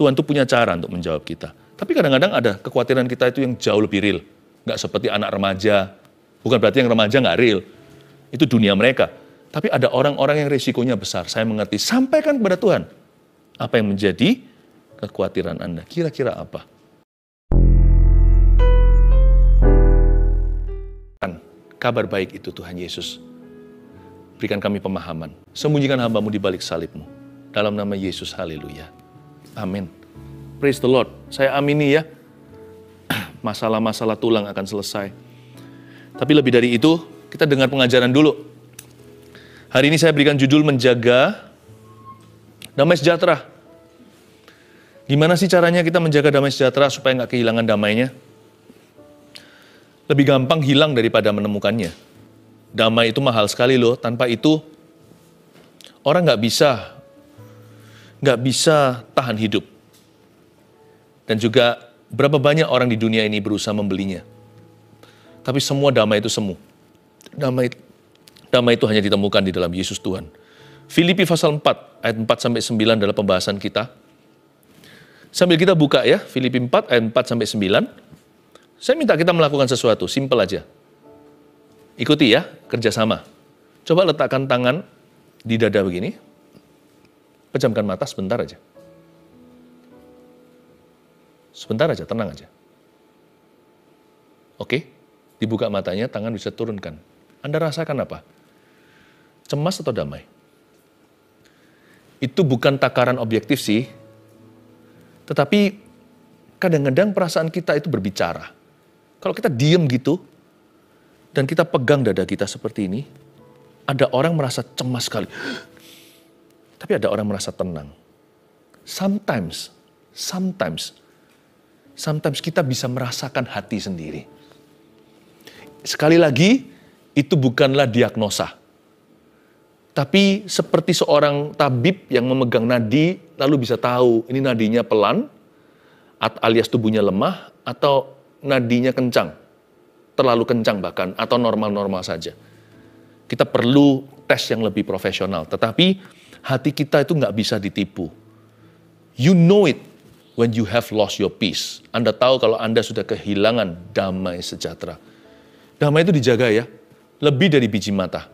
Tuhan tuh punya cara untuk menjawab kita. Tapi kadang-kadang ada kekhawatiran kita itu yang jauh lebih real. Nggak seperti anak remaja. Bukan berarti yang remaja nggak real. Itu dunia mereka. Tapi ada orang-orang yang risikonya besar. Saya mengerti. Sampaikan kepada Tuhan. Apa yang menjadi kekhawatiran Anda? Kira-kira apa? Kabar baik itu Tuhan Yesus. Berikan kami pemahaman. Sembunyikan hamba-Mu di balik salib-Mu. Dalam nama Yesus, haleluya. Amin. Praise the Lord. Saya amini ya. Masalah-masalah tulang akan selesai. Tapi lebih dari itu, kita dengar pengajaran dulu. Hari ini saya berikan judul menjaga damai sejahtera. Gimana sih caranya kita menjaga damai sejahtera supaya nggak kehilangan damainya? Lebih gampang hilang daripada menemukannya. Damai itu mahal sekali loh. Tanpa itu, orang nggak bisa tahan hidup. Dan juga berapa banyak orang di dunia ini berusaha membelinya. Tapi semua damai itu semu. Damai itu hanya ditemukan di dalam Yesus Tuhan. Filipi pasal 4, ayat 4-9 adalah pembahasan kita. Sambil kita buka ya, Filipi 4, ayat 4-9. Saya minta kita melakukan sesuatu, simpel aja. Ikuti ya, kerjasama. Coba letakkan tangan di dada begini. Pejamkan mata sebentar aja. Sebentar aja, tenang aja. Oke, dibuka matanya, tangan bisa turunkan. Anda rasakan apa? Cemas atau damai? Itu bukan takaran objektif sih. Tetapi kadang-kadang perasaan kita itu berbicara. Kalau kita diem gitu, dan kita pegang dada kita seperti ini, ada orang merasa cemas sekali. Tapi ada orang merasa tenang. Sometimes kita bisa merasakan hati sendiri. Sekali lagi, itu bukanlah diagnosa. Tapi seperti seorang tabib yang memegang nadi, lalu bisa tahu ini nadinya pelan, alias tubuhnya lemah, atau nadinya kencang, terlalu kencang bahkan, atau normal-normal saja. Kita perlu tes yang lebih profesional, tetapi hati kita itu nggak bisa ditipu. You know it when you have lost your peace. Anda tahu kalau Anda sudah kehilangan damai sejahtera. Damai itu dijaga ya, lebih dari biji mata.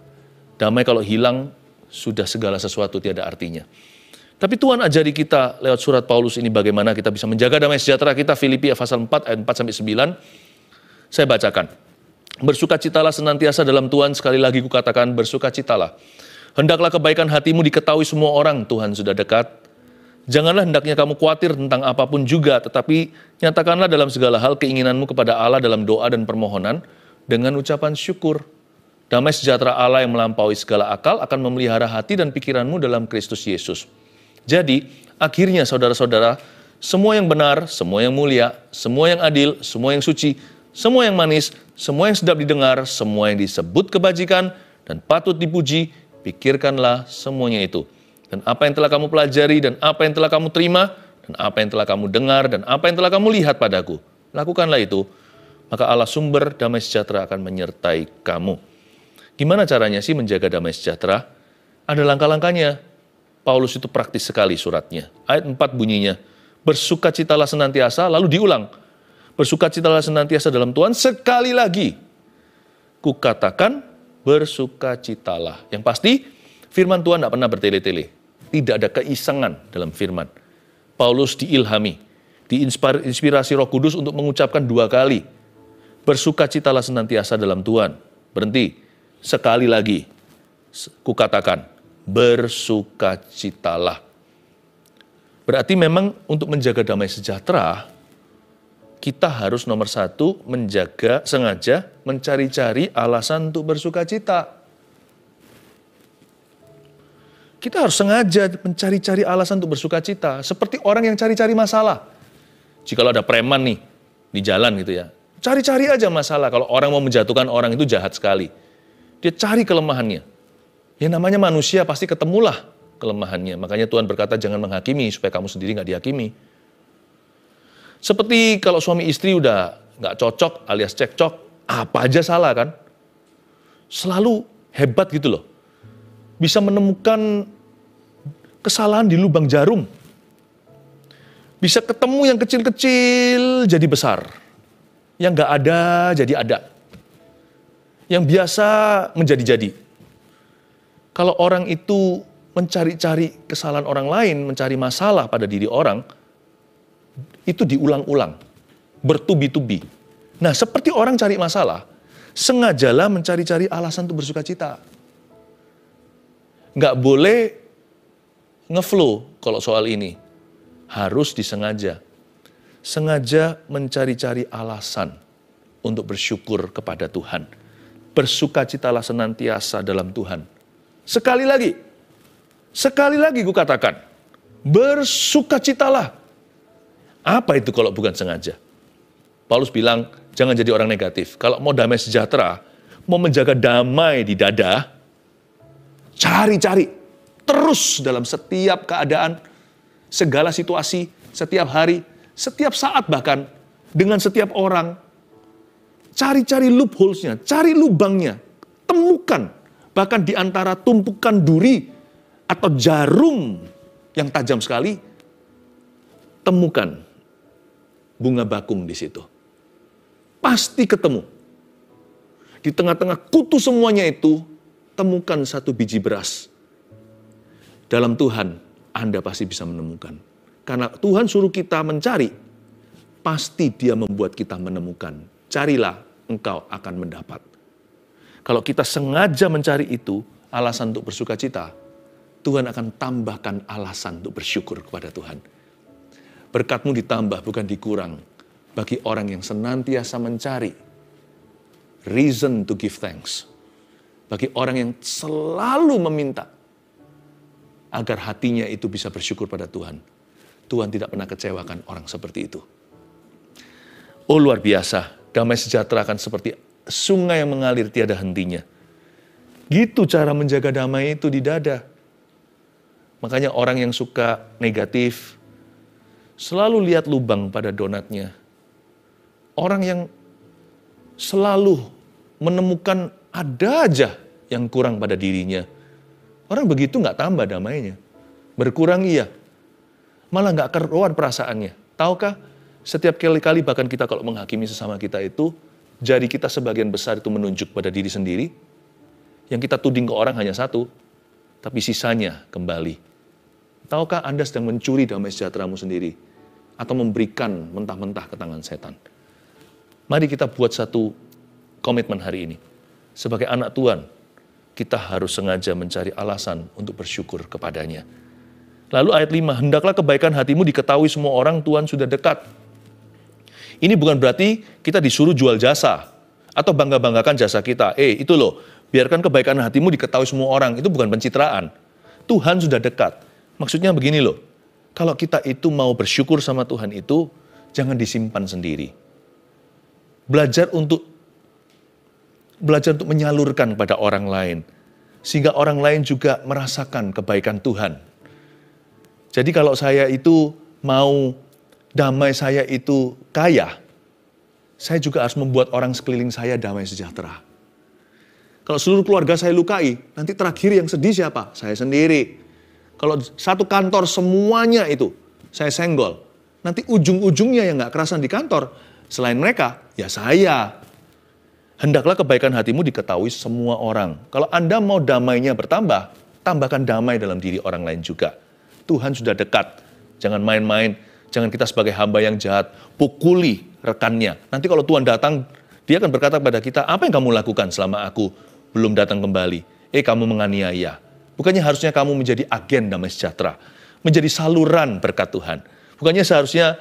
Damai kalau hilang, sudah segala sesuatu tiada artinya. Tapi Tuhan ajari kita lewat surat Paulus ini bagaimana kita bisa menjaga damai sejahtera kita. Filipi pasal 4 ayat 4-9. Saya bacakan. Bersukacitalah senantiasa dalam Tuhan. Sekali lagi kukatakan bersukacitalah. Hendaklah kebaikan hatimu diketahui semua orang. Tuhan sudah dekat. Janganlah hendaknya kamu khawatir tentang apapun juga. Tetapi nyatakanlah dalam segala hal keinginanmu kepada Allah dalam doa dan permohonan. Dengan ucapan syukur. Damai sejahtera Allah yang melampaui segala akal akan memelihara hati dan pikiranmu dalam Kristus Yesus. Jadi, akhirnya saudara-saudara, semua yang benar, semua yang mulia, semua yang adil, semua yang suci, semua yang manis, semua yang sedap didengar, semua yang disebut kebajikan dan patut dipuji, pikirkanlah semuanya itu. Dan apa yang telah kamu pelajari, dan apa yang telah kamu terima, dan apa yang telah kamu dengar, dan apa yang telah kamu lihat padaku, lakukanlah itu, maka Allah sumber damai sejahtera akan menyertai kamu. Gimana caranya sih menjaga damai sejahtera? Ada langkah-langkahnya. Paulus itu praktis sekali suratnya. Ayat 4 bunyinya, bersukacitalah senantiasa, lalu diulang. Bersukacitalah senantiasa dalam Tuhan, sekali lagi. Kukatakan, bersukacitalah. Yang pasti, firman Tuhan tidak pernah bertele-tele. Tidak ada keisengan dalam firman. Paulus diilhami, diinspirasi Roh Kudus untuk mengucapkan 2 kali. Bersukacitalah senantiasa dalam Tuhan. Berhenti. Sekali lagi. Kukatakan. Bersukacitalah. Berarti memang untuk menjaga damai sejahtera, kita harus nomor 1 sengaja mencari-cari alasan untuk bersukacita. Kita harus sengaja mencari-cari alasan untuk bersukacita. Seperti orang yang cari-cari masalah. Jikalau ada preman nih di jalan gitu ya, cari-cari aja masalah. Kalau orang mau menjatuhkan orang itu jahat sekali. Dia cari kelemahannya. Ya namanya manusia pasti ketemulah kelemahannya. Makanya Tuhan berkata jangan menghakimi supaya kamu sendiri nggak dihakimi. Seperti kalau suami istri udah nggak cocok alias cekcok, apa aja salah kan? Selalu hebat gitu loh. Bisa menemukan kesalahan di lubang jarum. Bisa ketemu yang kecil-kecil jadi besar. Yang nggak ada jadi ada. Yang biasa menjadi-jadi. Kalau orang itu mencari-cari kesalahan orang lain, mencari masalah pada diri orang, itu diulang-ulang, bertubi-tubi. Nah, seperti orang cari masalah, sengajalah mencari-cari alasan untuk bersuka cita. Nggak boleh ngeflow kalau soal ini. Harus disengaja. Sengaja mencari-cari alasan untuk bersyukur kepada Tuhan. Bersukacitalah senantiasa dalam Tuhan. Sekali lagi kukatakan, bersukacitalah. Apa itu kalau bukan sengaja? Paulus bilang, jangan jadi orang negatif. Kalau mau damai sejahtera, mau menjaga damai di dada, cari-cari terus dalam setiap keadaan, segala situasi, setiap hari, setiap saat bahkan, dengan setiap orang. Cari-cari loopholes-nya, cari lubangnya, temukan. Bahkan di antara tumpukan duri atau jarum yang tajam sekali, temukan bunga bakung di situ. Pasti ketemu. Di tengah-tengah kutu semuanya itu, temukan satu biji beras. Dalam Tuhan, Anda pasti bisa menemukan. Karena Tuhan suruh kita mencari, pasti Dia membuat kita menemukan. Carilah, engkau akan mendapat. Kalau kita sengaja mencari itu, alasan untuk bersuka cita, Tuhan akan tambahkan alasan untuk bersyukur kepada Tuhan. Berkatmu ditambah, bukan dikurang. Bagi orang yang senantiasa mencari reason to give thanks. Bagi orang yang selalu meminta agar hatinya itu bisa bersyukur pada Tuhan. Tuhan tidak pernah kecewakan orang seperti itu. Oh, luar biasa. Damai sejahtera akan seperti sungai yang mengalir tiada hentinya. Gitu cara menjaga damai itu di dada. Makanya orang yang suka negatif, selalu lihat lubang pada donatnya. Orang yang selalu menemukan ada aja yang kurang pada dirinya. Orang begitu nggak tambah damainya. Berkurang iya. Malah nggak keruan perasaannya. Tahukah, setiap kali-kali bahkan kita kalau menghakimi sesama kita itu, jari kita sebagian besar itu menunjuk pada diri sendiri. Yang kita tuding ke orang hanya satu, tapi sisanya kembali. Tahukah Anda sedang mencuri damai sejahteramu sendiri? Atau memberikan mentah-mentah ke tangan setan? Mari kita buat satu komitmen hari ini. Sebagai anak Tuhan, kita harus sengaja mencari alasan untuk bersyukur kepadanya. Lalu ayat 5, hendaklah kebaikan hatimu diketahui semua orang, Tuhan sudah dekat. Ini bukan berarti kita disuruh jual jasa, atau bangga-banggakan jasa kita. Itu loh, biarkan kebaikan hatimu diketahui semua orang, itu bukan pencitraan. Tuhan sudah dekat. Maksudnya begini loh, kalau kita itu mau bersyukur sama Tuhan itu, jangan disimpan sendiri. Belajar untuk menyalurkan kepada orang lain. Sehingga orang lain juga merasakan kebaikan Tuhan. Jadi kalau saya itu mau damai saya itu kaya, saya juga harus membuat orang sekeliling saya damai sejahtera. Kalau seluruh keluarga saya lukai, nanti terakhir yang sedih siapa? Saya sendiri. Kalau satu kantor semuanya itu saya senggol, nanti ujung-ujungnya yang gak kerasan di kantor, selain mereka, ya saya. Hendaklah kebaikan hatimu diketahui semua orang. Kalau Anda mau damainya bertambah, tambahkan damai dalam diri orang lain juga. Tuhan sudah dekat. Jangan main-main. Jangan kita sebagai hamba yang jahat, pukuli rekannya. Nanti kalau Tuhan datang, Dia akan berkata kepada kita, apa yang kamu lakukan selama aku belum datang kembali? Kamu menganiaya. Bukannya harusnya kamu menjadi agen damai sejahtera. Menjadi saluran berkat Tuhan. Bukannya seharusnya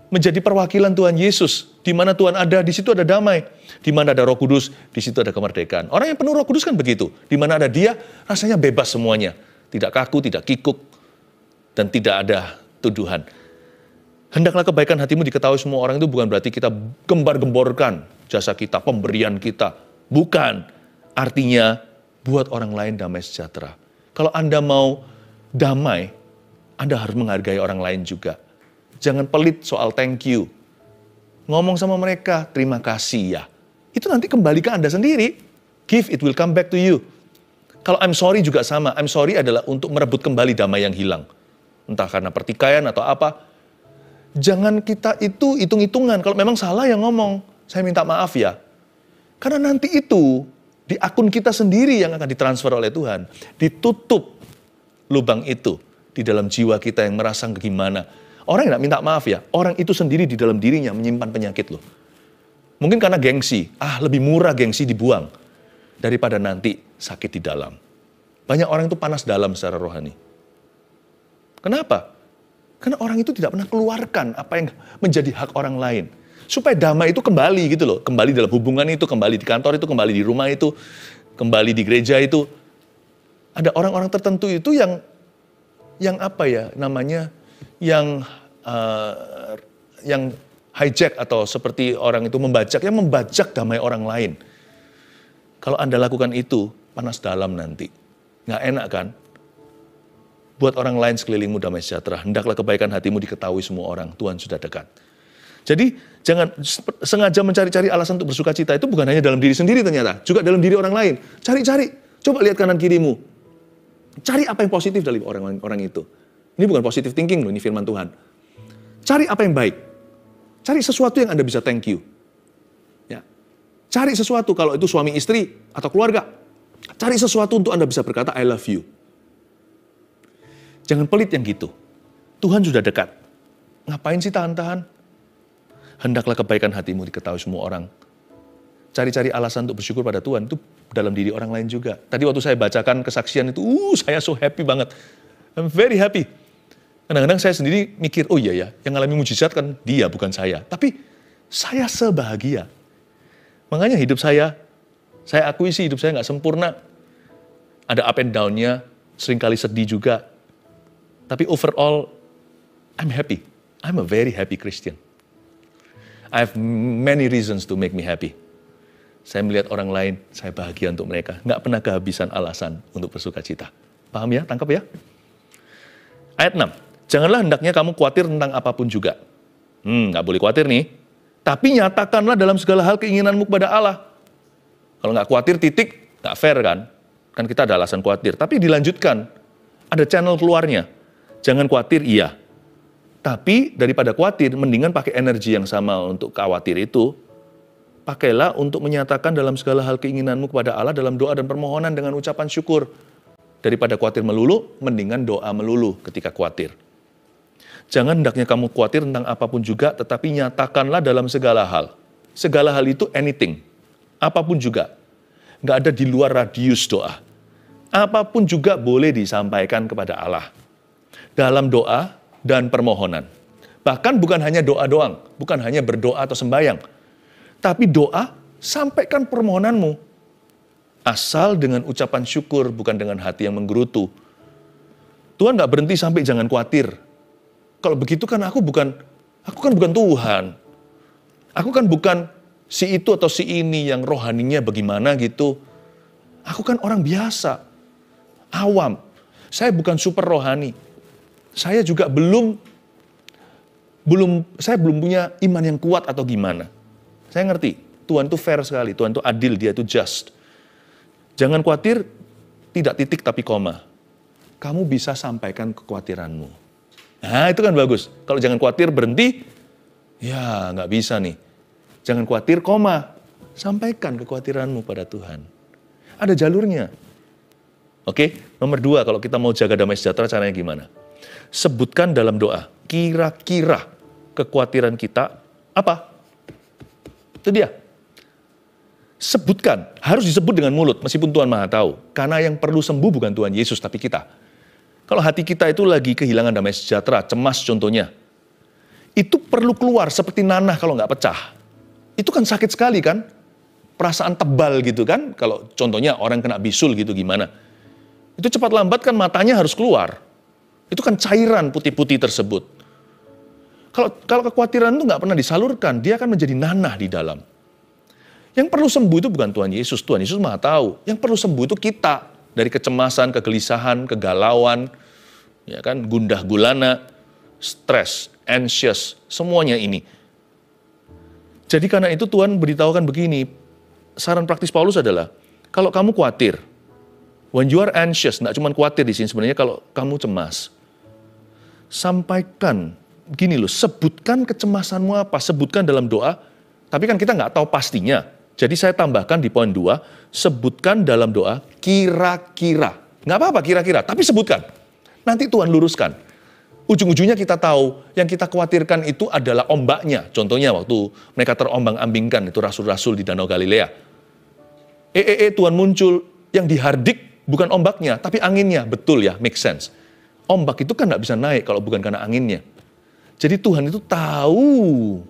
menjadi perwakilan Tuhan Yesus. Di mana Tuhan ada, di situ ada damai. Di mana ada Roh Kudus, di situ ada kemerdekaan. Orang yang penuh Roh Kudus kan begitu. Di mana ada Dia, rasanya bebas semuanya. Tidak kaku, tidak kikuk, dan tidak ada tuduhan. Hendaklah kebaikan hatimu diketahui semua orang itu bukan berarti kita gembar-gemborkan jasa kita, pemberian kita. Bukan. Artinya, buat orang lain damai sejahtera. Kalau Anda mau damai, Anda harus menghargai orang lain juga. Jangan pelit soal thank you. Ngomong sama mereka, terima kasih ya. Itu nanti kembali ke Anda sendiri. Give, it will come back to you. Kalau I'm sorry juga sama. I'm sorry adalah untuk merebut kembali damai yang hilang. Entah karena pertikaian atau apa. Jangan kita itu hitung-hitungan. Kalau memang salah ya ngomong, saya minta maaf ya. Karena nanti itu di akun kita sendiri yang akan ditransfer oleh Tuhan. Ditutup lubang itu di dalam jiwa kita yang merasa gimana. Orang yang tidak minta maaf ya, orang itu sendiri di dalam dirinya menyimpan penyakit loh. Mungkin karena gengsi, lebih murah gengsi dibuang daripada nanti sakit di dalam. Banyak orang itu panas dalam secara rohani. Kenapa? Karena orang itu tidak pernah keluarkan apa yang menjadi hak orang lain. Supaya damai itu kembali gitu loh. Kembali dalam hubungan itu, kembali di kantor itu, kembali di rumah itu, kembali di gereja itu. Ada orang-orang tertentu itu yang apa ya namanya, yang hijack atau seperti orang itu yang membajak damai orang lain. Kalau Anda lakukan itu, panas dalam nanti. Nggak enak kan? Buat orang lain sekelilingmu damai sejahtera. Hendaklah kebaikan hatimu diketahui semua orang. Tuhan sudah dekat. Jadi jangan sengaja mencari-cari alasan untuk bersuka cita. Itu bukan hanya dalam diri sendiri ternyata. Juga dalam diri orang lain. Cari-cari. Coba lihat kanan kirimu. Cari apa yang positif dari orang itu. Ini bukan positive thinking loh, ini firman Tuhan. Cari apa yang baik. Cari sesuatu yang Anda bisa thank you. Ya. Cari sesuatu kalau itu suami istri atau keluarga. Cari sesuatu untuk Anda bisa berkata I love you. Jangan pelit yang gitu. Tuhan sudah dekat. Ngapain sih tahan-tahan? Hendaklah kebaikan hatimu diketahui semua orang. Cari-cari alasan untuk bersyukur pada Tuhan itu dalam diri orang lain juga. Tadi waktu saya bacakan kesaksian itu, saya so happy banget. I'm very happy. Kadang-kadang saya sendiri mikir, oh iya ya, yang ngalami mujizat kan dia, bukan saya. Tapi saya sebahagia. Makanya hidup saya akui sih hidup saya nggak sempurna. Ada up and down-nya, seringkali sedih juga. Tapi overall, I'm happy. I'm a very happy Christian. I have many reasons to make me happy. Saya melihat orang lain, saya bahagia untuk mereka. Nggak pernah kehabisan alasan untuk bersuka cita. Paham ya? Tangkap ya? Ayat 6. Janganlah hendaknya kamu khawatir tentang apapun juga. Nggak boleh khawatir nih. Tapi nyatakanlah dalam segala hal keinginanmu kepada Allah. Kalau nggak khawatir titik, nggak fair kan? Kan kita ada alasan khawatir. Tapi dilanjutkan. Ada channel keluarnya. Jangan khawatir, iya. Tapi daripada khawatir, mendingan pakai energi yang sama untuk khawatir itu. Pakailah untuk menyatakan dalam segala hal keinginanmu kepada Allah dalam doa dan permohonan dengan ucapan syukur. Daripada khawatir melulu, mendingan doa melulu ketika khawatir. Jangan hendaknya kamu khawatir tentang apapun juga, tetapi nyatakanlah dalam segala hal. Segala hal itu anything. Apapun juga. Nggak ada di luar radius doa. Apapun juga boleh disampaikan kepada Allah. Dalam doa dan permohonan. Bahkan bukan hanya doa doang. Bukan hanya berdoa atau sembahyang. Tapi doa, sampaikan permohonanmu. Asal dengan ucapan syukur, bukan dengan hati yang menggerutu. Tuhan nggak berhenti sampai jangan khawatir. Kalau begitu kan aku kan bukan Tuhan. Aku kan bukan si itu atau si ini yang rohaninya bagaimana gitu. Aku kan orang biasa, awam. Saya bukan super rohani. Saya juga belum punya iman yang kuat atau gimana. Saya ngerti, Tuhan itu fair sekali, Tuhan itu adil, dia itu just. Jangan khawatir, tidak titik tapi koma. Kamu bisa sampaikan kekhawatiranmu. Nah itu kan bagus. Kalau jangan khawatir berhenti, ya nggak bisa nih. Jangan khawatir, koma. Sampaikan kekhawatiranmu pada Tuhan. Ada jalurnya. Oke, nomor 2, kalau kita mau jaga damai sejahtera caranya gimana? Sebutkan dalam doa, kira-kira kekhawatiran kita apa? Itu dia. Sebutkan, harus disebut dengan mulut, meskipun Tuhan Maha tahu. Karena yang perlu sembuh bukan Tuhan Yesus, tapi kita. Kalau hati kita itu lagi kehilangan damai sejahtera, cemas contohnya, itu perlu keluar seperti nanah kalau nggak pecah. Itu kan sakit sekali kan? Perasaan tebal gitu kan? Kalau contohnya orang kena bisul gitu gimana? Itu cepat lambat kan matanya harus keluar. Itu kan cairan putih-putih tersebut. Kalau kekhawatiran itu nggak pernah disalurkan, dia akan menjadi nanah di dalam. Yang perlu sembuh itu bukan Tuhan Yesus Maha tahu. Yang perlu sembuh itu kita. Dari kecemasan, kegelisahan, kegalauan, ya kan, gundah gulana, stres, anxious, semuanya ini. Jadi karena itu Tuhan beritahukan begini, saran praktis Paulus adalah, kalau kamu khawatir, when you are anxious, nggak cuma khawatir di sini sebenarnya kalau kamu cemas, sampaikan gini loh, sebutkan kecemasanmu apa, sebutkan dalam doa, tapi kan kita nggak tahu pastinya. Jadi saya tambahkan di poin 2, sebutkan dalam doa kira-kira. Nggak apa-apa kira-kira, tapi sebutkan. Nanti Tuhan luruskan. Ujung-ujungnya kita tahu, yang kita khawatirkan itu adalah ombaknya. Contohnya waktu mereka terombang-ambingkan, itu rasul-rasul di Danau Galilea. Tuhan muncul, yang dihardik bukan ombaknya, tapi anginnya. Betul ya, make sense. Ombak itu kan nggak bisa naik kalau bukan karena anginnya. Jadi Tuhan itu tahu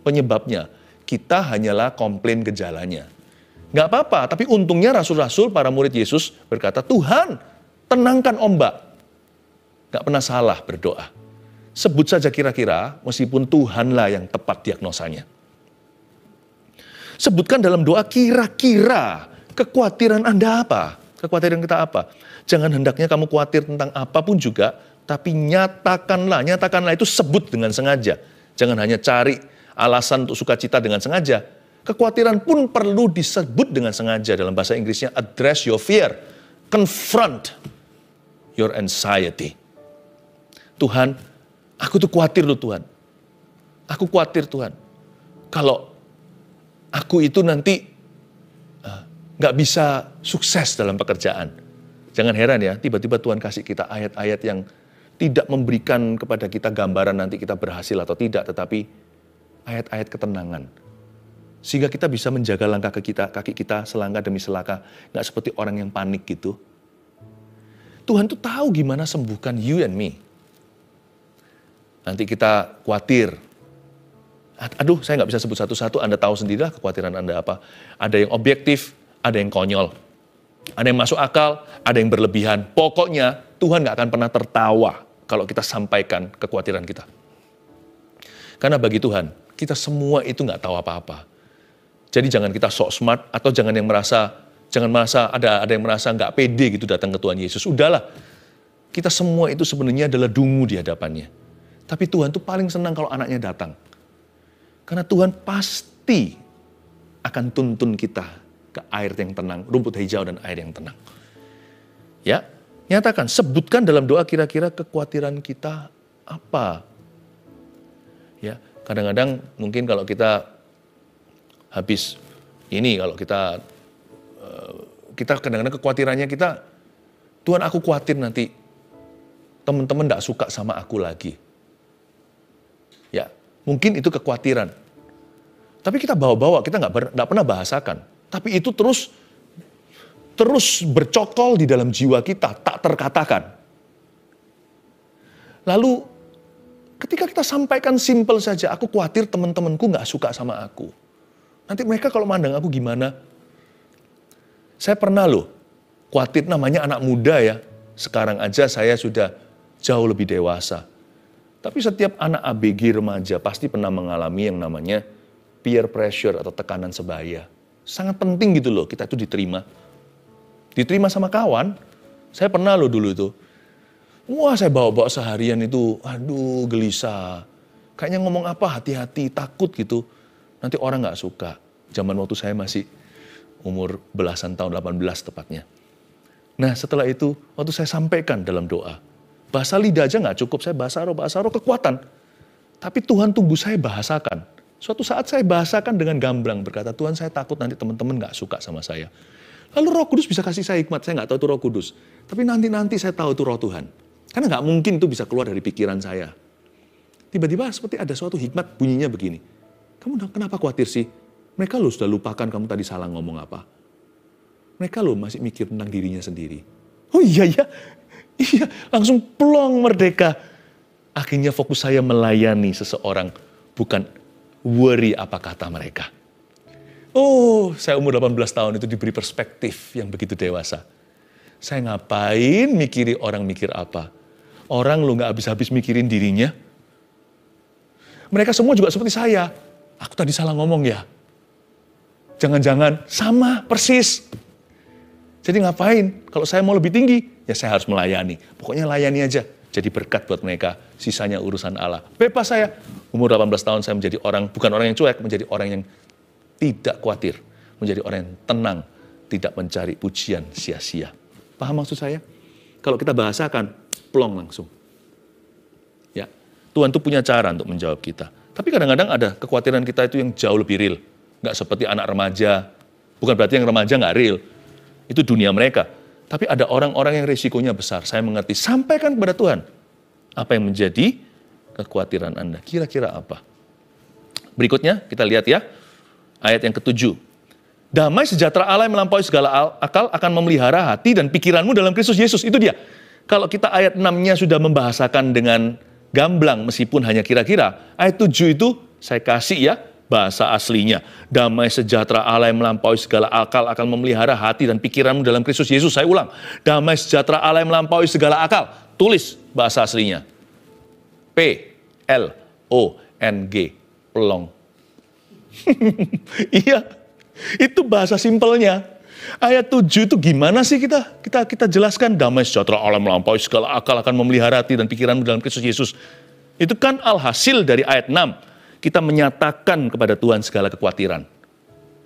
penyebabnya. Kita hanyalah komplain gejalanya. Nggak apa-apa, tapi untungnya rasul-rasul, para murid Yesus berkata, Tuhan, tenangkan ombak. Nggak pernah salah berdoa. Sebut saja kira-kira, meskipun Tuhanlah yang tepat diagnosanya. Sebutkan dalam doa kira-kira, kekhawatiran Anda apa? Kekhawatiran kita apa? Jangan hendaknya kamu khawatir tentang apapun juga, tapi nyatakanlah itu sebut dengan sengaja. Jangan hanya cari alasan untuk sukacita dengan sengaja. Kekhawatiran pun perlu disebut dengan sengaja. Dalam bahasa Inggrisnya, address your fear. Confront your anxiety. Tuhan, aku tuh khawatir loh Tuhan. Aku khawatir Tuhan. Kalau aku itu nanti nggak bisa sukses dalam pekerjaan. Jangan heran ya, tiba-tiba Tuhan kasih kita ayat-ayat yang tidak memberikan kepada kita gambaran nanti kita berhasil atau tidak, tetapi ayat-ayat ketenangan. Sehingga kita bisa menjaga langkah kaki kita selangkah demi selangkah. Nggak seperti orang yang panik gitu. Tuhan tuh tahu gimana sembuhkan you and me. Nanti kita khawatir. Aduh, saya nggak bisa sebut satu-satu, Anda tahu sendirilah kekhawatiran Anda apa. Ada yang objektif, ada yang konyol. Ada yang masuk akal, ada yang berlebihan. Pokoknya Tuhan nggak akan pernah tertawa kalau kita sampaikan kekhawatiran kita. Karena bagi Tuhan, kita semua itu nggak tahu apa-apa. Jadi jangan kita sok smart, atau jangan merasa ada yang merasa nggak pede gitu datang ke Tuhan Yesus. Udahlah, kita semua itu sebenarnya adalah dungu di hadapannya. Tapi Tuhan tuh paling senang kalau anaknya datang. Karena Tuhan pasti akan tuntun kita ke air yang tenang, rumput hijau dan air yang tenang. Ya, nyatakan, sebutkan dalam doa kira-kira kekhawatiran kita apa. Ya, kadang-kadang mungkin kalau kita habis ini, kalau kita kadang-kadang kekhawatirannya kita, Tuhan aku khawatir nanti teman-teman enggak suka sama aku lagi. Ya, mungkin itu kekhawatiran. Tapi kita bawa-bawa, kita enggak pernah bahasakan. Tapi itu terus bercokol di dalam jiwa kita, tak terkatakan. Lalu ketika kita sampaikan simpel saja, aku khawatir teman-temanku nggak suka sama aku. Nanti mereka kalau mandang aku gimana? Saya pernah loh, khawatir namanya anak muda ya. Sekarang aja saya sudah jauh lebih dewasa. Tapi setiap anak ABG remaja pasti pernah mengalami yang namanya peer pressure atau tekanan sebaya. Sangat penting gitu loh, kita itu diterima. Diterima sama kawan. Saya pernah loh dulu itu. Wah, saya bawa-bawa seharian itu, aduh gelisah. Kayaknya ngomong apa hati-hati, takut gitu. Nanti orang gak suka. Zaman waktu saya masih umur belasan tahun, 18 tepatnya. Nah setelah itu, waktu saya sampaikan dalam doa, bahasa lidah aja gak cukup, saya bahasa roh kekuatan. Tapi Tuhan tunggu saya bahasakan. Suatu saat saya bahasakan dengan gamblang, berkata, Tuhan saya takut nanti teman-teman gak suka sama saya. Lalu Roh Kudus bisa kasih saya hikmat, saya gak tahu itu Roh Kudus. Tapi nanti saya tahu itu Roh Tuhan. Karena nggak mungkin itu bisa keluar dari pikiran saya. Tiba-tiba seperti ada suatu hikmat bunyinya begini. Kamu kenapa khawatir sih? Mereka lo sudah lupakan kamu tadi salah ngomong apa. Mereka lo masih mikir tentang dirinya sendiri. Oh iya, langsung plong merdeka. Akhirnya fokus saya melayani seseorang, bukan worry apa kata mereka. Oh, saya umur 18 tahun itu diberi perspektif yang begitu dewasa. Saya ngapain mikiri orang mikir apa? Orang lu gak habis-habis mikirin dirinya. Mereka semua juga seperti saya. Aku tadi salah ngomong ya. Jangan-jangan sama persis. Jadi ngapain? Kalau saya mau lebih tinggi, ya saya harus melayani. Pokoknya layani aja. Jadi berkat buat mereka. Sisanya urusan Allah. Bebas saya. Umur 18 tahun saya menjadi orang, bukan orang yang cuek, menjadi orang yang tidak khawatir. Menjadi orang yang tenang. Tidak mencari pujian sia-sia. Paham maksud saya? Kalau kita bahasakan, plong langsung. Ya, Tuhan tuh punya cara untuk menjawab kita. Tapi kadang-kadang ada kekhawatiran kita itu yang jauh lebih real. Nggak seperti anak remaja. Bukan berarti yang remaja nggak real. Itu dunia mereka. Tapi ada orang-orang yang risikonya besar. Saya mengerti. Sampaikan kepada Tuhan. Apa yang menjadi kekhawatiran Anda? Kira-kira apa? Berikutnya kita lihat ya. Ayat yang ke-7. Damai sejahtera Allah yang melampaui segala akal akan memelihara hati dan pikiranmu dalam Kristus Yesus. Itu dia. Kalau kita ayat 6-nya sudah membahasakan dengan gamblang meskipun hanya kira-kira. Ayat 7 itu saya kasih ya bahasa aslinya. Damai sejahtera Allah yang melampaui segala akal akan memelihara hati dan pikiranmu dalam Kristus Yesus. Saya ulang. Damai sejahtera Allah yang melampaui segala akal. Tulis bahasa aslinya. P-L-O-N-G. Pelong. Iya. Itu bahasa simpelnya. Ayat 7 itu gimana sih kita jelaskan? Damai sejahtera Allah melampaui segala akal akan memelihara hati dan pikiranmu dalam Kristus Yesus. Itu kan alhasil dari ayat 6. Kita menyatakan kepada Tuhan segala kekhawatiran.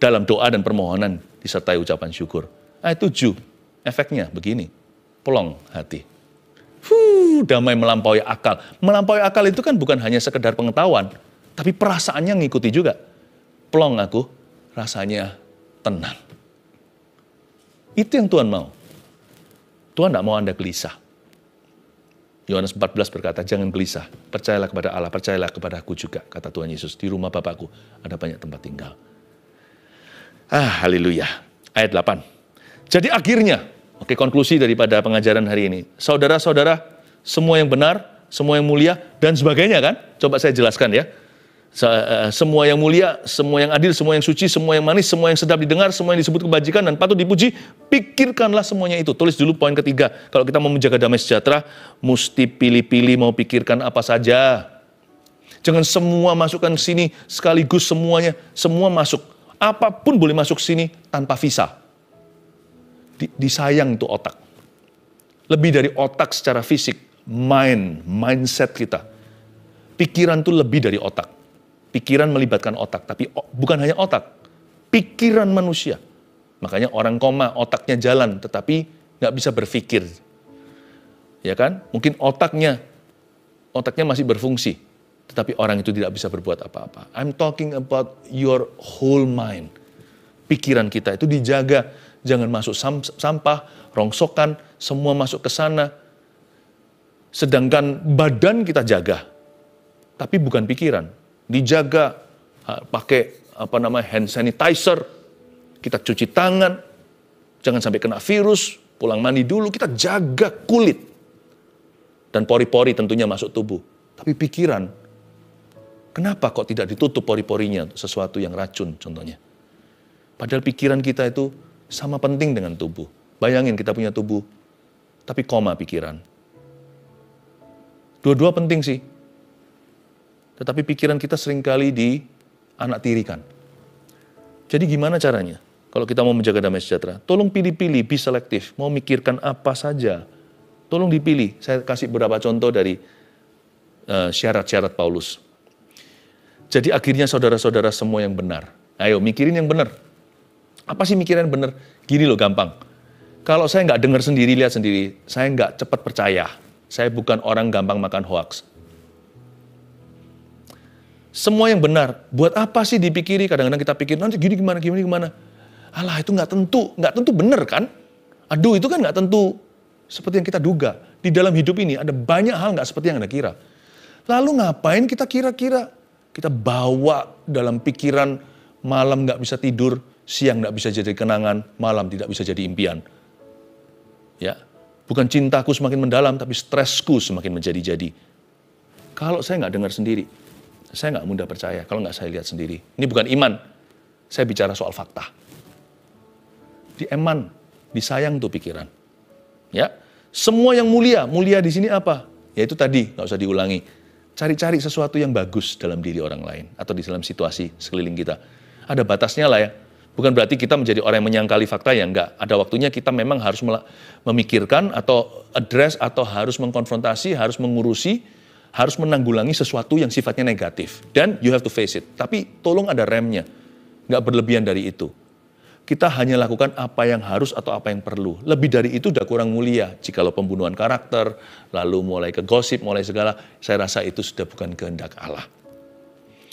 Dalam doa dan permohonan disertai ucapan syukur. Ayat 7, efeknya begini. Pelong hati. Damai melampaui akal. Melampaui akal itu kan bukan hanya sekedar pengetahuan. Tapi perasaannya ngikuti juga. Pelong aku, rasanya tenang. Itu yang Tuhan mau. Tuhan tidak mau Anda gelisah. Yohanes 14 berkata, jangan gelisah. Percayalah kepada Allah, percayalah kepada aku juga. Kata Tuhan Yesus, di rumah Bapakku ada banyak tempat tinggal. Haleluya. Ayat 8. Jadi akhirnya, konklusi daripada pengajaran hari ini. Saudara-saudara, semua yang benar, semua yang mulia, dan sebagainya kan? Coba saya jelaskan ya. Semua yang mulia, semua yang adil, semua yang suci, semua yang manis, semua yang sedap didengar, semua yang disebut kebajikan dan patut dipuji, pikirkanlah semuanya itu. Tulis dulu poin ketiga. Kalau kita mau menjaga damai sejahtera, mesti pilih-pilih mau pikirkan apa saja. Jangan semua masukkan sini sekaligus semuanya, semua masuk. Apapun boleh masuk sini tanpa visa. Disayang itu otak. Lebih dari otak secara fisik, mindset kita. Pikiran itu lebih dari otak. Pikiran melibatkan otak, tapi bukan hanya otak. Pikiran manusia. Makanya orang koma, otaknya jalan, tetapi nggak bisa berpikir. Ya kan? Mungkin otaknya masih berfungsi, tetapi orang itu tidak bisa berbuat apa-apa. I'm talking about your whole mind. Pikiran kita itu dijaga, jangan masuk sampah, rongsokan, semua masuk ke sana. Sedangkan badan kita jaga, tapi bukan pikiran. Dijaga, pakai hand sanitizer, kita cuci tangan, jangan sampai kena virus, pulang mandi dulu, kita jaga kulit. Dan pori-pori tentunya masuk tubuh. Tapi pikiran, kenapa kok tidak ditutup pori-porinya, sesuatu yang racun contohnya. Padahal pikiran kita itu sama penting dengan tubuh. Bayangin kita punya tubuh, tapi koma pikiran. Dua-dua penting sih. Tetapi pikiran kita seringkali dianaktirikan. Jadi gimana caranya? Kalau kita mau menjaga damai sejahtera, tolong pilih-pilih, be selektif. Mau mikirkan apa saja, tolong dipilih. Saya kasih beberapa contoh dari syarat-syarat Paulus. Jadi akhirnya saudara-saudara semua yang benar. Ayo mikirin yang benar. Apa sih mikirin yang benar? Gini loh gampang. Kalau saya nggak dengar sendiri, lihat sendiri, saya nggak cepat percaya. Saya bukan orang gampang makan hoaks. Semua yang benar, buat apa sih dipikiri? Kadang-kadang kita pikir, nanti gini gimana. Alah itu nggak tentu benar kan? Aduh itu kan nggak tentu seperti yang kita duga. Di dalam hidup ini ada banyak hal nggak seperti yang Anda kira. Lalu ngapain kita kira-kira? Kita bawa dalam pikiran, malam nggak bisa tidur, siang nggak bisa jadi kenangan, malam tidak bisa jadi impian. Ya, bukan cintaku semakin mendalam, tapi stresku semakin menjadi-jadi. Kalau saya nggak dengar sendiri, saya nggak mudah percaya kalau nggak saya lihat sendiri. Ini bukan iman, saya bicara soal fakta. Disayang tuh pikiran. Ya, semua yang mulia di sini apa? Ya itu tadi, nggak usah diulangi. Cari-cari sesuatu yang bagus dalam diri orang lain atau di dalam situasi sekeliling kita. Ada batasnya lah ya. Bukan berarti kita menjadi orang yang menyangkali fakta ya, enggak. Ada waktunya kita memang harus memikirkan atau address atau harus mengkonfrontasi, harus mengurusi, harus menanggulangi sesuatu yang sifatnya negatif. Dan you have to face it. Tapi tolong ada remnya. Nggak berlebihan dari itu. kita hanya lakukan apa yang harus atau apa yang perlu. Lebih dari itu udah kurang mulia. Jikalau pembunuhan karakter, lalu mulai ke gosip, mulai segala, saya rasa itu sudah bukan kehendak Allah.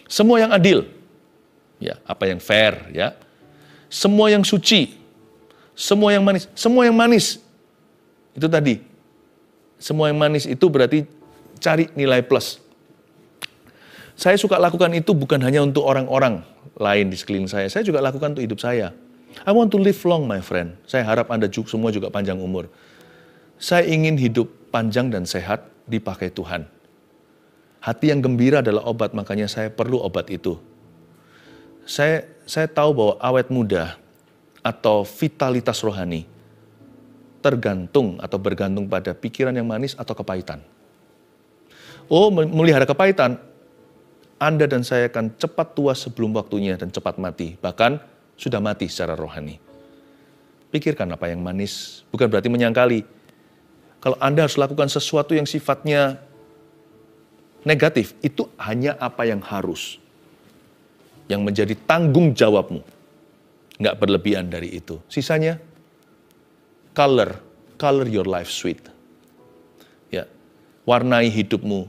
Semua yang adil, ya, apa yang fair, ya. Semua yang suci, semua yang manis, semua yang manis. Itu tadi. Semua yang manis itu berarti cari nilai plus. Saya suka lakukan itu bukan hanya untuk orang-orang lain di sekeliling saya juga lakukan untuk hidup saya. I want to live long, my friend. Saya harap Anda semua juga panjang umur. Saya ingin hidup panjang dan sehat dipakai Tuhan. Hati yang gembira adalah obat, makanya saya perlu obat itu. Saya tahu bahwa awet muda atau vitalitas rohani tergantung atau bergantung pada pikiran yang manis atau kepahitan. Oh, melihara kepahitan, Anda dan saya akan cepat tua sebelum waktunya dan cepat mati. Bahkan sudah mati secara rohani. Pikirkan apa yang manis, bukan berarti menyangkali. Kalau Anda harus lakukan sesuatu yang sifatnya negatif, itu hanya apa yang harus. Yang menjadi tanggung jawabmu. Nggak berlebihan dari itu. Sisanya, color your life sweet. Ya, warnai hidupmu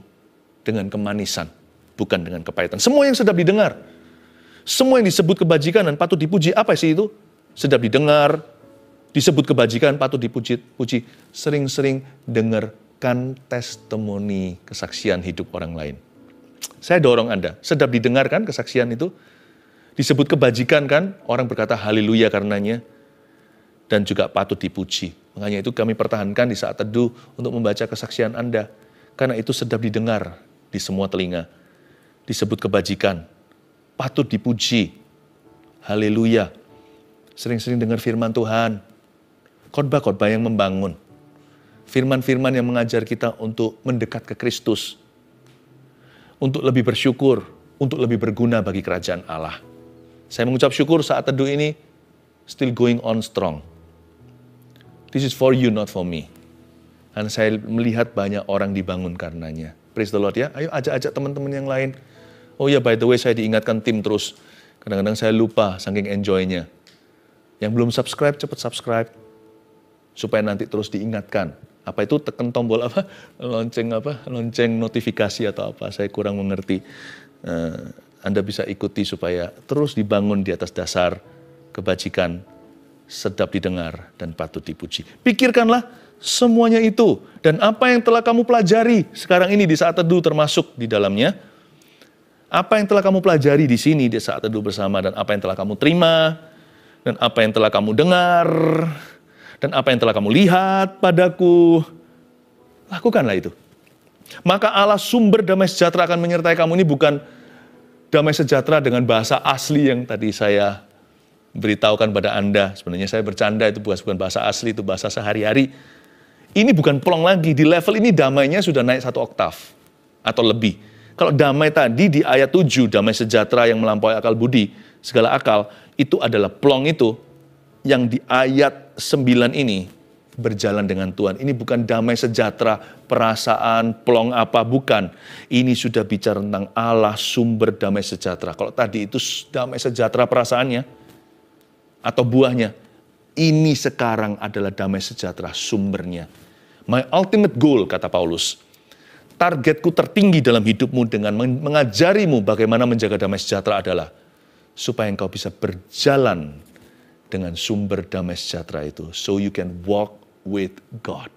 dengan kemanisan, bukan dengan kepahitan. Semua yang sedap didengar, semua yang disebut kebajikan dan patut dipuji, apa sih itu? Sedap didengar, disebut kebajikan, patut dipuji. Sering-sering dengarkan testimoni, kesaksian hidup orang lain. Saya dorong Anda, sedap didengarkan kesaksian itu, disebut kebajikan kan, orang berkata haleluya karenanya, dan juga patut dipuji. Makanya itu kami pertahankan di saat teduh untuk membaca kesaksian Anda. Karena itu sedap didengar di semua telinga. Disebut kebajikan, patut dipuji. Haleluya. Sering-sering dengar firman Tuhan. Khotbah-khotbah yang membangun. Firman-firman yang mengajar kita untuk mendekat ke Kristus. Untuk lebih bersyukur, untuk lebih berguna bagi kerajaan Allah. Saya mengucap syukur saat teduh ini still going on strong. This is for you, not for me. Dan saya melihat banyak orang dibangun karenanya. Praise the Lord ya. Ayo ajak-ajak teman-teman yang lain. Oh ya, by the way, saya diingatkan tim terus. Kadang-kadang saya lupa saking enjoy-nya. Yang belum subscribe, cepat subscribe. Supaya nanti terus diingatkan. Apa itu tekan tombol apa? Lonceng notifikasi atau apa. Saya kurang mengerti. Anda bisa ikuti supaya terus dibangun di atas dasar kebajikan, sedap didengar, dan patut dipuji. Pikirkanlah semuanya itu. Dan apa yang telah kamu pelajari sekarang ini di saat teduh termasuk di dalamnya. Apa yang telah kamu pelajari di sini di saat teduh bersama, dan apa yang telah kamu terima, dan apa yang telah kamu dengar, dan apa yang telah kamu lihat padaku. Lakukanlah itu. Maka Allah sumber damai sejahtera akan menyertai kamu. Ini bukan damai sejahtera dengan bahasa asli yang tadi saya beritahukan pada Anda. Sebenarnya saya bercanda, itu bukan bahasa asli, itu bahasa sehari-hari. Ini bukan plong lagi, di level ini damainya sudah naik 1 oktav atau lebih. Kalau damai tadi di ayat 7, damai sejahtera yang melampaui akal budi, segala akal, itu adalah plong itu yang di ayat 9 ini berjalan dengan Tuhan. Ini bukan damai sejahtera, perasaan, plong apa, bukan. Ini sudah bicara tentang Allah sumber damai sejahtera. Kalau tadi itu damai sejahtera perasaannya, atau buahnya, ini sekarang adalah damai sejahtera sumbernya. My ultimate goal, kata Paulus, targetku tertinggi dalam hidupmu dengan mengajarimu bagaimana menjaga damai sejahtera adalah supaya engkau bisa berjalan dengan sumber damai sejahtera itu. So you can walk with God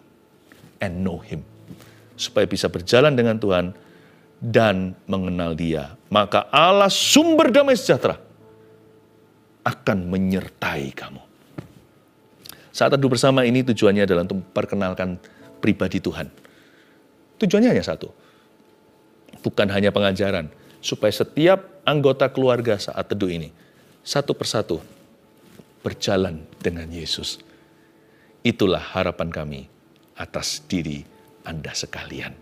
and know Him. Supaya bisa berjalan dengan Tuhan dan mengenal Dia. Maka Allah sumber damai sejahtera akan menyertai kamu. Saat teduh bersama ini tujuannya adalah untuk memperkenalkan pribadi Tuhan. Tujuannya hanya satu. Bukan hanya pengajaran. Supaya setiap anggota keluarga saat teduh ini, satu persatu, berjalan dengan Yesus. Itulah harapan kami atas diri Anda sekalian.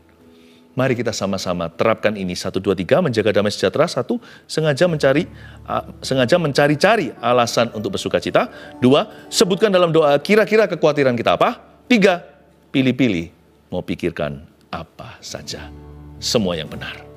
Mari kita sama-sama terapkan ini. 1, 2, 3, menjaga damai sejahtera. 1, sengaja mencari-cari alasan untuk bersuka cita. 2, sebutkan dalam doa kira-kira kekhawatiran kita apa. 3, pilih-pilih mau pikirkan apa saja. Semua yang benar.